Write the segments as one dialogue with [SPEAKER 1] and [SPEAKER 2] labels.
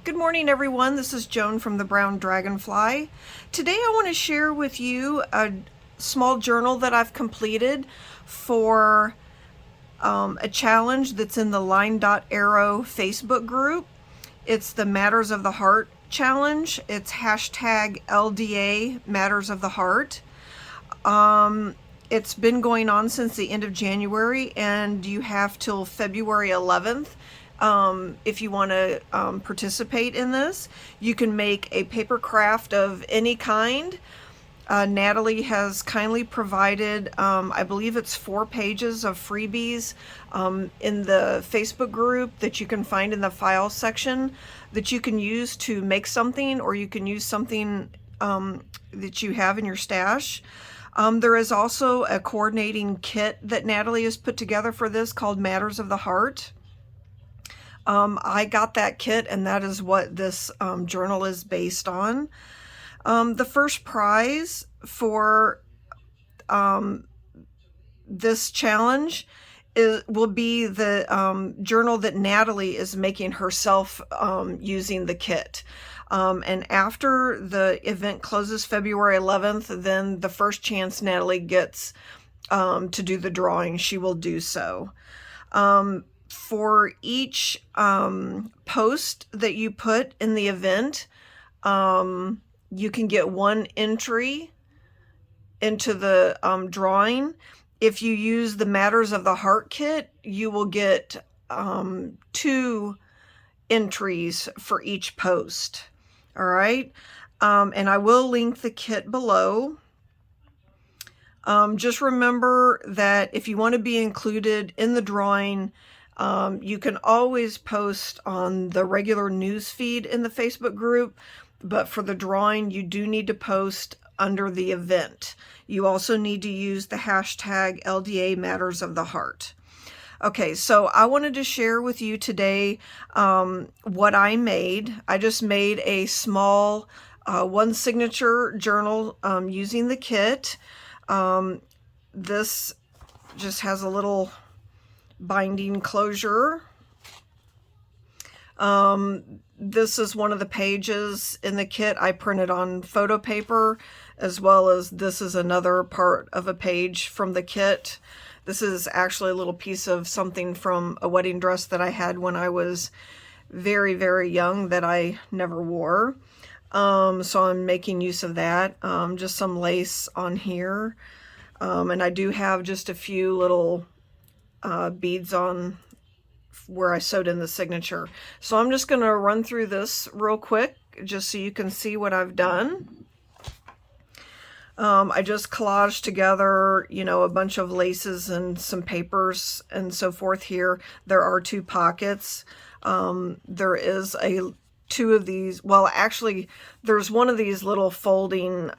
[SPEAKER 1] Good morning, everyone. This is Joan from the Brown Dragonfly. Today I want to share with you a small journal that I've completed for a challenge that's in the Line Dot Arrow Facebook group. It's the Matters of the Heart challenge. It's hashtag LDA Matters of the Heart. It's been going on since the end of January, and you have till February 11th if you want to participate in this. You can make a paper craft of any kind. Natalie has kindly provided, I believe it's 4 pages of freebies in the Facebook group that you can find in the file section that you can use to make something, or you can use something that you have in your stash. There is also a coordinating kit that Natalie has put together for this called Matters of the Heart. I got that kit, and that is what this journal is based on. The first prize for this challenge will be the journal that Natalie is making herself using the kit. And after the event closes February 11th, then the first chance Natalie gets to do the drawing, she will do so. For each post that you put in the event, you can get 1 entry into the drawing. If you use the Matters of the Heart kit, you will get 2 entries for each post. All right. And I will link the kit below. Just remember that if you want to be included in the drawing, you can always post on the regular news feed in the Facebook group, but for the drawing, you do need to post under the event. You also need to use the hashtag LDA Matters of the Heart. Okay, so I wanted to share with you today what I made. I just made a small 1 signature journal using the kit. This just has a little binding closure. This is one of the pages in the kit I printed on photo paper, as well as this is another part of a page from the kit. This is actually a little piece of something from a wedding dress that I had when I was very, very young that I never wore. So I'm making use of that. Just some lace on here. And I do have just a few little beads on where I sewed in the signature. So I'm just going to run through this real quick just so you can see what I've done. I just collaged together, a bunch of laces and some papers and so forth here. There are 2 pockets. There is 2 of these. Well, actually, there's one of these little folding,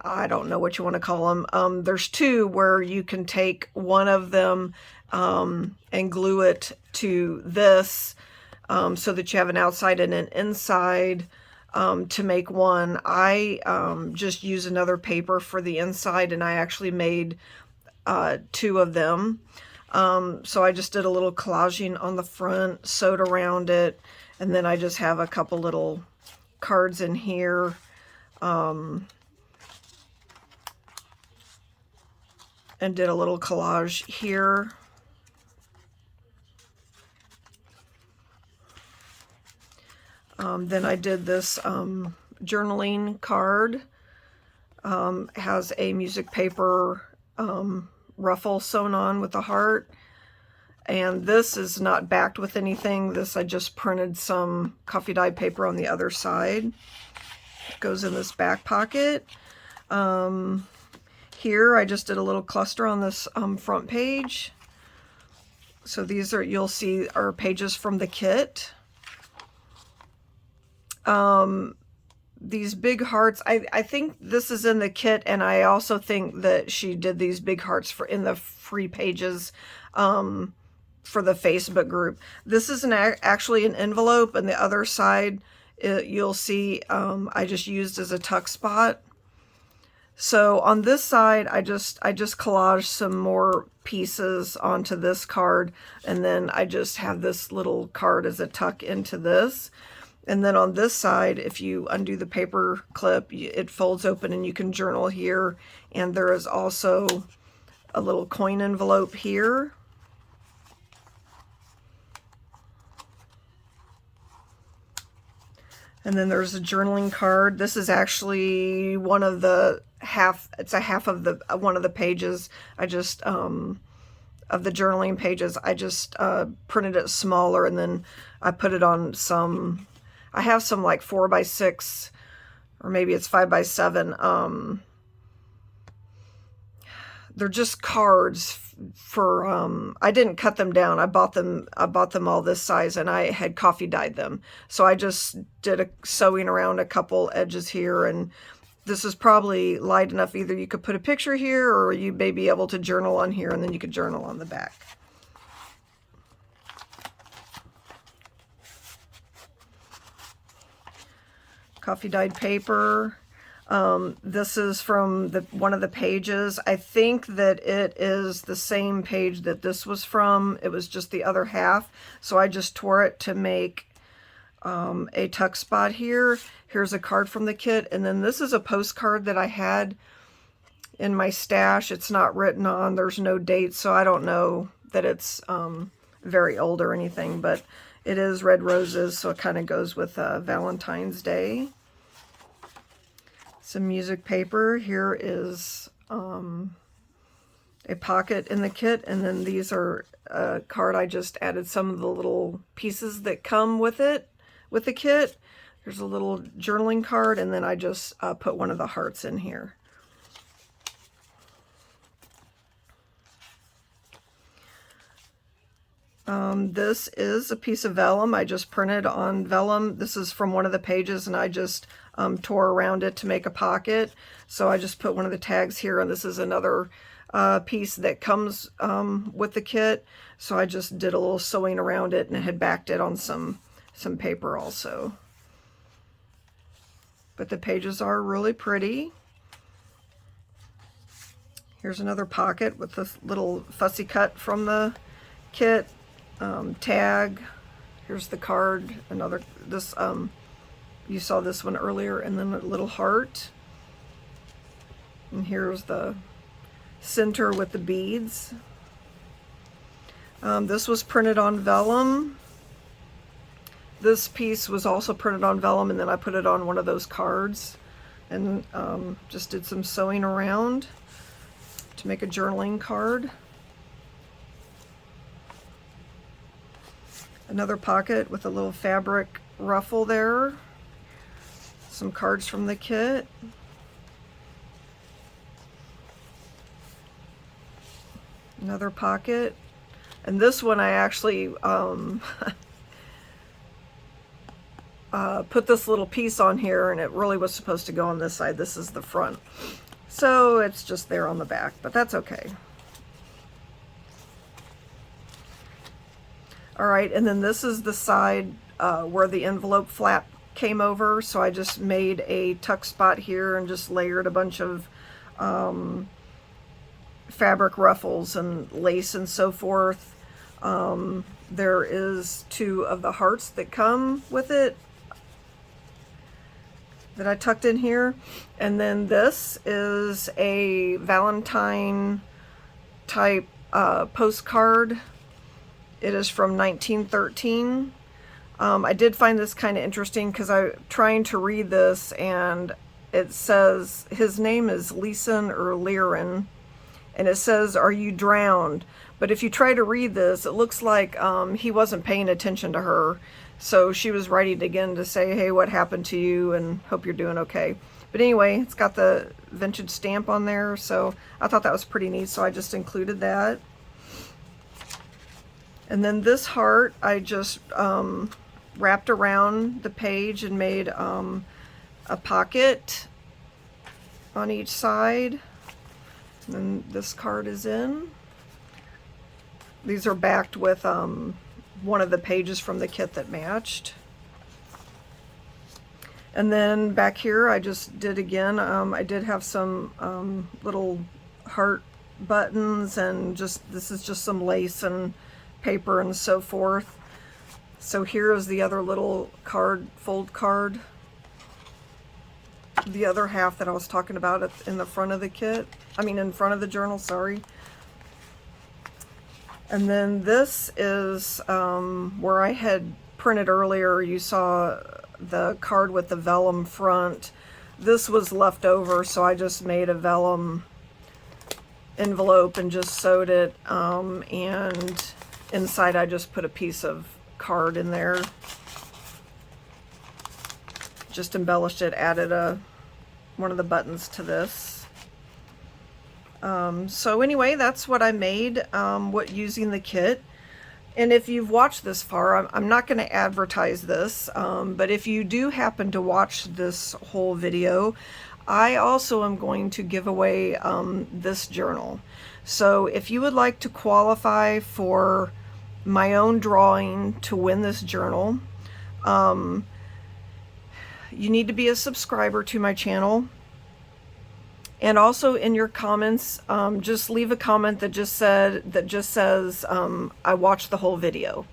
[SPEAKER 1] I don't know what you want to call them. There's 2 where you can take one of them and glue it to this so that you have an outside and an inside to make one. I just use another paper for the inside, and I actually made 2 of them. So I just did a little collaging on the front, sewed around it, and then I just have a couple little cards in here. And did a little collage here. Then I did this journaling card. Has a music paper ruffle sewn on with a heart. And this is not backed with anything. This I just printed some coffee dye paper on the other side. It goes in this back pocket. Here I just did a little cluster on this front page. So these are, you'll see, are pages from the kit. These big hearts, I think this is in the kit, and I also think that she did these big hearts in the free pages for the Facebook group. This is actually an envelope, and the other side you'll see I just used as a tuck spot. So on this side, I just collaged some more pieces onto this card, and then I just have this little card as a tuck into this. And then on this side, if you undo the paper clip, it folds open and you can journal here. And there is also a little coin envelope here. And then there's a journaling card. This is actually one of the it's a half of the one of the pages. I just of the journaling pages, I just printed it smaller, and then I put it on some, I have some like 4x6, or maybe it's 5x7. They're just cards for, I didn't cut them down. I bought them all this size, and I had coffee dyed them. So I just did a sewing around a couple edges here, and this is probably light enough. Either you could put a picture here, or you may be able to journal on here, and then you could journal on the back. Coffee dyed paper. This is from one of the pages. I think that it is the same page that this was from. It was just the other half. So I just tore it to make a tuck spot here. Here's a card from the kit. And then this is a postcard that I had in my stash. It's not written on. There's no date, so I don't know that it's very old or anything. But it is red roses, so it kind of goes with Valentine's Day. Some music paper. Here is a pocket in the kit, and then these are a card. I just added some of the little pieces that come with it, with the kit. There's a little journaling card, and then I just put one of the hearts in here. This is a piece of vellum. I just printed on vellum. This is from one of the pages, and I just tore around it to make a pocket. So I just put one of the tags here, and this is another piece that comes with the kit. So I just did a little sewing around it, and it had backed it on some paper also. But the pages are really pretty. Here's another pocket with this little fussy cut from the kit. Tag. Here's the card. Another, this you saw this one earlier, and then a little heart. And here's the center with the beads. This was printed on vellum. This piece was also printed on vellum, and then I put it on one of those cards, and just did some sewing around to make a journaling card. Another pocket with a little fabric ruffle there. Some cards from the kit. Another pocket. And this one I actually put this little piece on here, and it really was supposed to go on this side. This is the front. So it's just there on the back, but that's okay. All right, and then this is the side where the envelope flap came over. So I just made a tuck spot here and just layered a bunch of fabric ruffles and lace and so forth. There is 2 of the hearts that come with it that I tucked in here. And then this is a Valentine type postcard. It is from 1913. I did find this kind of interesting because I'm trying to read this, and it says his name is Leeson or Leeron, and it says, "Are you drowned?" But if you try to read this, it looks like he wasn't paying attention to her. So she was writing again to say, "Hey, what happened to you? And hope you're doing okay." But anyway, it's got the vintage stamp on there, so I thought that was pretty neat, so I just included that. And then this heart, I just wrapped around the page and made a pocket on each side. And then this card is in. These are backed with one of the pages from the kit that matched. And then back here, I just did again, I did have some little heart buttons, and this is just some lace and paper and so forth. So here is the other little card, fold card. The other half that I was talking about in the front of the kit. I mean, in front of the journal, sorry. And then this is where I had printed earlier. You saw the card with the vellum front. This was left over, so I just made a vellum envelope and just sewed it. And inside I just put a piece of card in there. Just embellished it, added one of the buttons to this. So anyway, that's what I made using the kit. And if you've watched this far, I'm not going to advertise this, but if you do happen to watch this whole video, I also am going to give away this journal. So if you would like to qualify for my own drawing to win this journal, you need to be a subscriber to my channel. And also in your comments, just leave a comment that just says I watched the whole video,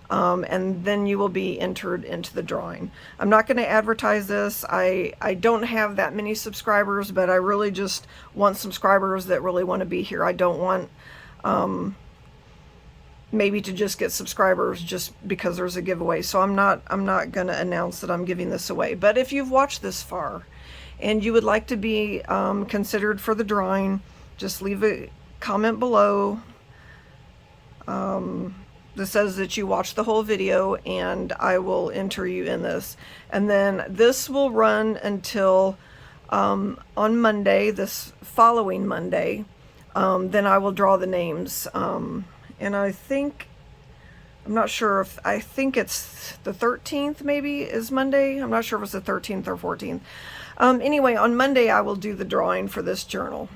[SPEAKER 1] and then you will be entered into the drawing. I'm not going to advertise this. I don't have that many subscribers, but I really just want subscribers that really want to be here. I don't want maybe to just get subscribers just because there's a giveaway. So I'm not going to announce that I'm giving this away. But if you've watched this far and you would like to be considered for the drawing, just leave a comment below that says that you watched the whole video, and I will enter you in this. And then this will run until on Monday, this following Monday. Then I will draw the names. And I think, I'm not sure if, I think it's the 13th maybe is Monday. I'm not sure if it's the 13th or 14th. Anyway, on Monday I will do the drawing for this journal.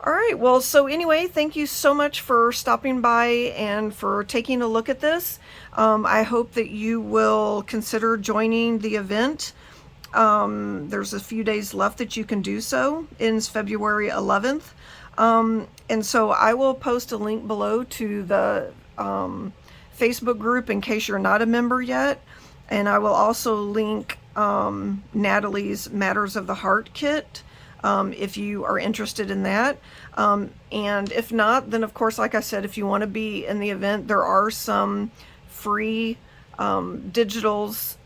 [SPEAKER 1] All right, well, so anyway, thank you so much for stopping by and for taking a look at this. I hope that you will consider joining the event. There's a few days left that you can do so. It's February 11th. And so I will post a link below to the Facebook group in case you're not a member yet. And I will also link Natalie's Matters of the Heart kit if you are interested in that. And if not, then of course, like I said, if you want to be in the event, there are some free digitals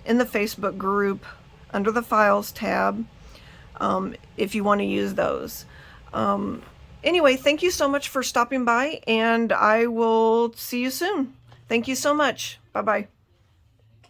[SPEAKER 1] in the Facebook group under the Files tab if you want to use those. Anyway, thank you so much for stopping by, and I will see you soon. Thank you so much. Bye-bye.